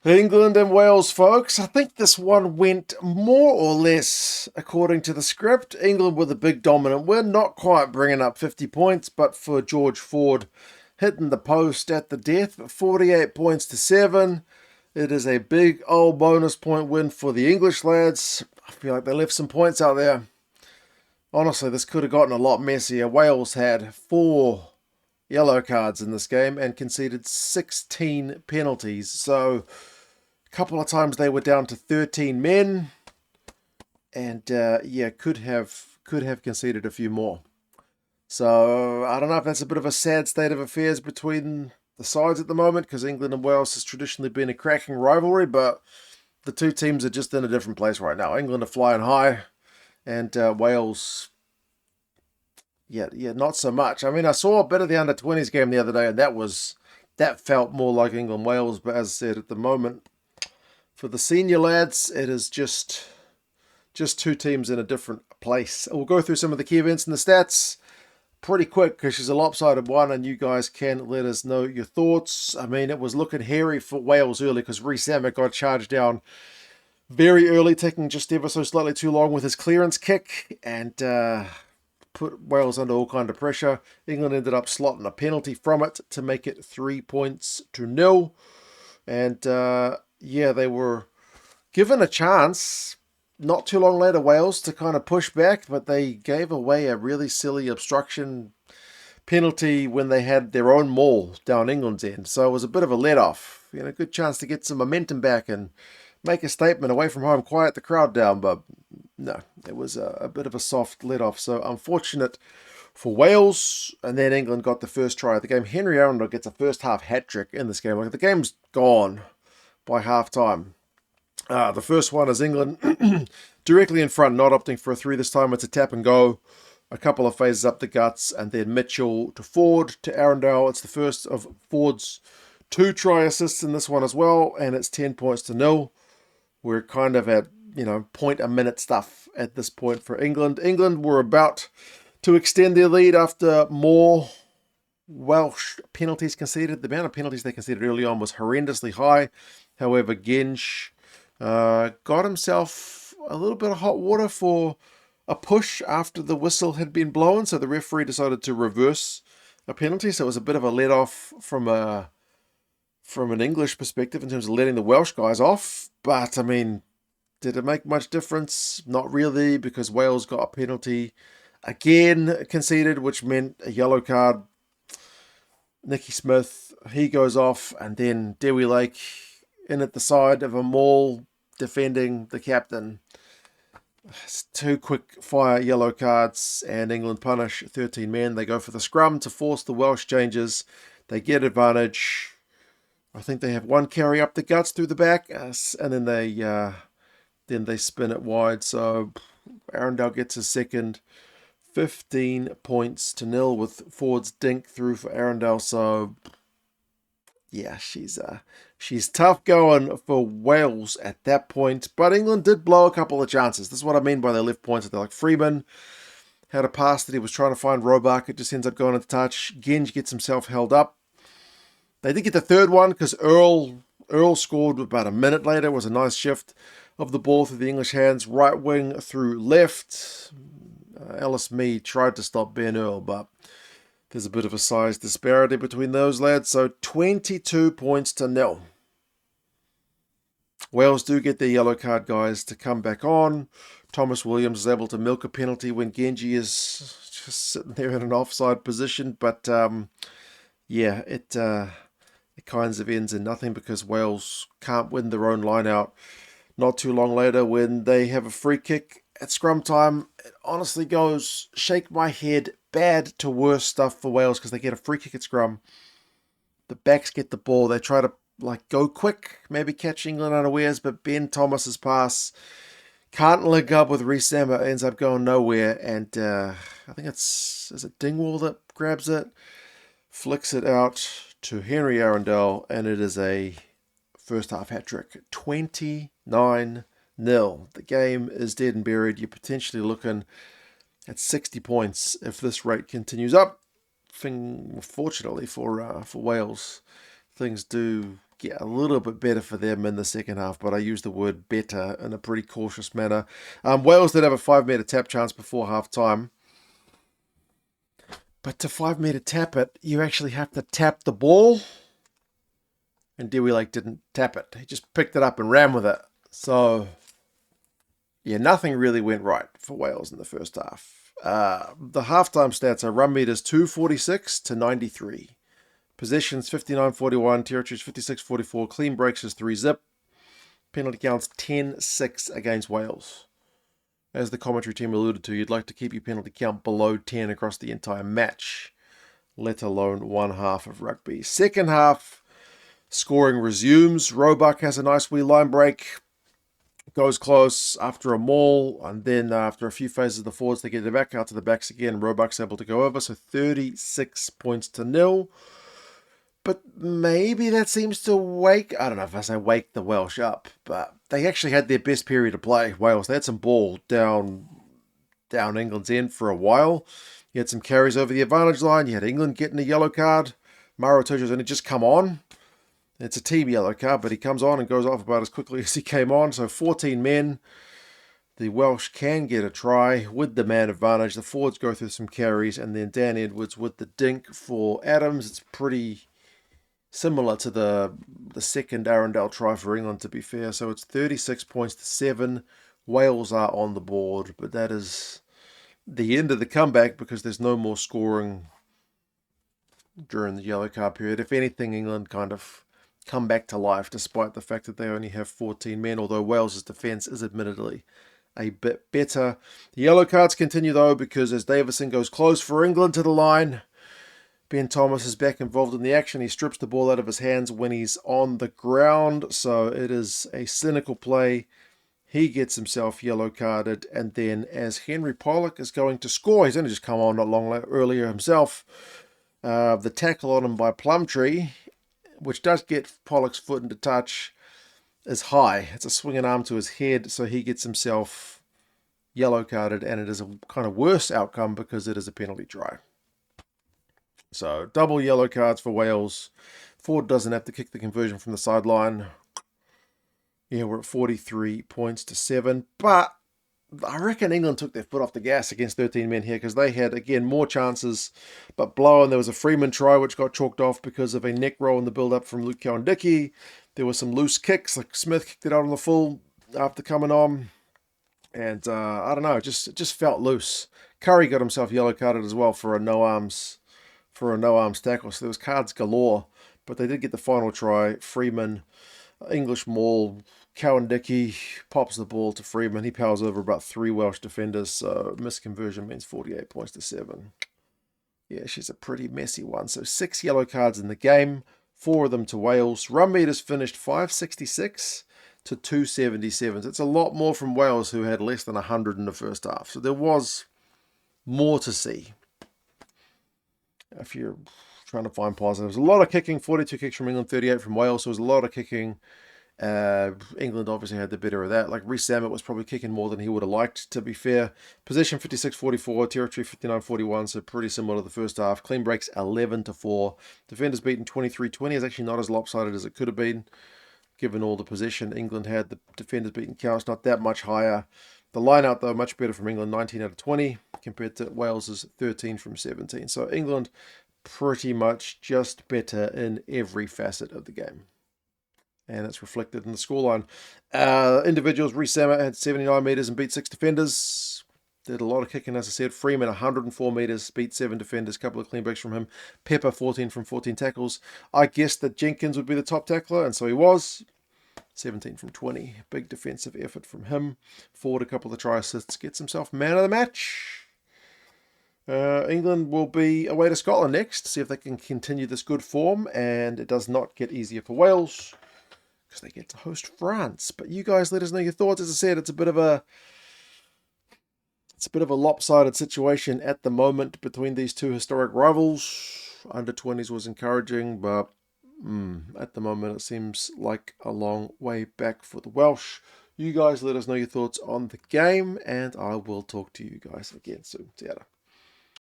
England and Wales, folks. I think this one went more or less according to the script. England with a big dominant win, not quite bringing up 50 points, but for George Ford hitting the post at the death, 48 points to 7. It is a big old bonus point win for the English lads. I feel like they left some points out there. Honestly, this could have gotten a lot messier. Wales had 4 yellow cards in this game and conceded 16 penalties. So couple of times they were down to 13 men, and could have conceded a few more. So I don't know if that's a bit of a sad state of affairs between the sides at the moment, because England and Wales has traditionally been a cracking rivalry, but the two teams are just in a different place right now. England are flying high, and Wales, not so much. I mean, I saw a bit of the under-20s game the other day, and that felt more like England-Wales, but as I said, at the moment, for the senior lads, it is just two teams in a different place. We'll go through some of the key events and the stats pretty quick because she's a lopsided one, and you guys can let us know your thoughts. I mean, it was looking hairy for Wales early because Rhys-Emmett got charged down very early, taking just ever so slightly too long with his clearance kick, and put Wales under all kind of pressure. England ended up slotting a penalty from it to make it 3 points to 0. And they were given a chance not too long later, Wales, to kind of push back, but they gave away a really silly obstruction penalty when they had their own maul down England's end. So it was a bit of a let-off. A good chance to get some momentum back and make a statement away from home, quiet the crowd down, but no, it was a bit of a soft let-off. So unfortunate for Wales, and then England got the first try of the game. Henry Arundel gets a first-half hat-trick in this game. Like, the game's gone by half-time. The first one is England directly in front, not opting for a 3 this time. It's a tap and go, a couple of phases up the guts, and then Mitchell to Ford to Arundel. It's the first of Ford's 2 try assists in this one as well, and it's 10 points to 0. We're kind of at, point a minute stuff at this point for England. England were about to extend their lead after more Welsh penalties conceded. The amount of penalties they conceded early on was horrendously high. However, Genge got himself a little bit of hot water for a push after the whistle had been blown, so the referee decided to reverse a penalty. So it was a bit of a let-off from an English perspective in terms of letting the Welsh guys off. But, I mean, did it make much difference? Not really, because Wales got a penalty again conceded, which meant a yellow card. Nicky Smith, he goes off, and then Dewi Lake in at the side of a maul defending the captain. It's 2 quick fire yellow cards, and England punish 13 men. They go for the scrum to force the Welsh changes. They get advantage. I think they have 1 carry up the guts through the back, and then they spin it wide. So Arundel gets his second. 15 points to 0 with Ford's dink through for Arundel. So yeah, she's tough going for Wales at that point. But England did blow a couple of chances. This is what I mean by they left points. They're like, Freeman had a pass that he was trying to find Roebuck. It just ends up going into touch. Genge gets himself held up. They did get the third one because Earl scored about a minute later. It was a nice shift of the ball through the English hands. Right wing through left. Ellis Mead tried to stop Ben Earl, but there's a bit of a size disparity between those lads. So 22 points to 0. Wales do get their yellow card guys to come back on. Thomas Williams is able to milk a penalty when Genge is just sitting there in an offside position. But it kind of ends in nothing because Wales can't win their own line out. Not too long later, when they have a free kick at scrum time, it honestly goes shake my head bad to worse stuff for Wales because they get a free kick at scrum. The backs get the ball. They try to go quick, maybe catch England unawares, but Ben Thomas's pass can't link up with Rhys-Emmett. Ends up going nowhere, and I think is it Dingwall that grabs it, flicks it out to Henry Arundel, and it is a first half hat trick. 29-0. The game is dead and buried. You're potentially looking at 60 points if this rate continues up. Fortunately for Wales, things do get a little bit better for them in the second half, but I use the word better in a pretty cautious manner. Wales did have a 5-metre tap chance before half-time. But to 5-metre tap it, you actually have to tap the ball. And Dewey didn't tap it. He just picked it up and ran with it. So, yeah, nothing really went right for Wales in the first half. The halftime stats are run meters 246 to 93. Possessions 59-41, territories 56-44, clean breaks is 3-zip. Penalty counts 10-6 against Wales. As the commentary team alluded to, you'd like to keep your penalty count below 10 across the entire match, let alone one half of rugby. Second half, scoring resumes. Roebuck has a nice wee line break, goes close after a maul, and then after a few phases of the forwards, they get it back out to the backs again. Roebuck's able to go over, so 36 points to 0. But maybe that seems to wake, I don't know if I say wake the Welsh up, but they actually had their best period of play, Wales. They had some ball down England's end for a while. You had some carries over the advantage line. You had England getting a yellow card. Maro Itoje's only just come on. It's a team yellow card, but he comes on and goes off about as quickly as he came on. So 14 men. The Welsh can get a try with the man advantage. The forwards go through some carries, and then Dan Edwards with the dink for Adams. It's pretty similar to the second Arundel try for England, to be fair. So it's 36 points to 7. Wales are on the board, but that is the end of the comeback because there's no more scoring during the yellow card period. If anything, England kind of come back to life despite the fact that they only have 14 men, although Wales's defence is admittedly a bit better. The yellow cards continue though because as Davison goes close for England to the line, Ben Thomas is back involved in the action. He strips the ball out of his hands when he's on the ground. So it is a cynical play. He gets himself yellow carded. And then as Henry Pollock is going to score, he's only just come on not long earlier himself. The tackle on him by Plumtree, which does get Pollock's foot into touch, is high. It's a swinging arm to his head. So he gets himself yellow carded. And it is a kind of worse outcome because it is a penalty try. So, double yellow cards for Wales. Ford doesn't have to kick the conversion from the sideline. Yeah, we're at 43 points to 7. But I reckon England took their foot off the gas against 13 men here because they had, again, more chances but blow. And there was a Freeman try which got chalked off because of a neck roll in the build-up from Luke Cowan-Dickie. There were some loose kicks. Like Smith kicked it out on the full after coming on. And, I don't know, it just felt loose. Curry got himself yellow carded as well for a no-arms tackle. So there was cards galore, but they did get the final try. Freeman, English maul, Cowan-Dickie pops the ball to Freeman. He powers over about 3 Welsh defenders, so misconversion means 48 points to 7. Yeah, she's a pretty messy one. So 6 yellow cards in the game, 4 of them to Wales. Run meters finished 566 to 277. So it's a lot more from Wales, who had less than 100 in the first half. So there was more to see if you're trying to find positives. A lot of kicking, 42 kicks from England, 38 from Wales. So it was a lot of kicking. England obviously had the better of that. Like Rhys Sammet was probably kicking more than he would have liked, to be fair. Possession 56-44, territory 59-41, so pretty similar to the first half. Clean breaks 11-4. Defenders beaten 23-20 is actually not as lopsided as it could have been, given all the possession England had. The defenders beaten counts not that much higher. The line-out, though, much better from England, 19 out of 20, compared to Wales's 13 from 17. So England pretty much just better in every facet of the game. And it's reflected in the scoreline. Individuals, Rhys Sammet had 79 metres and beat 6 defenders. Did a lot of kicking, as I said. Freeman, 104 metres, beat 7 defenders. Couple of clean breaks from him. Pepper, 14 from 14 tackles. I guessed that Jenkins would be the top tackler, and so he was. 17 from 20. Big defensive effort from him. Ford, a couple of try assists. Gets himself man of the match. England will be away to Scotland next. See if they can continue this good form. And it does not get easier for Wales, because they get to host France. But you guys let us know your thoughts. As I said, it's a bit of a lopsided situation at the moment between these two historic rivals. Under 20s was encouraging, but at the moment it seems like a long way back for the Welsh. You guys let us know your thoughts on the game, and I will talk to you guys again soon. See ya.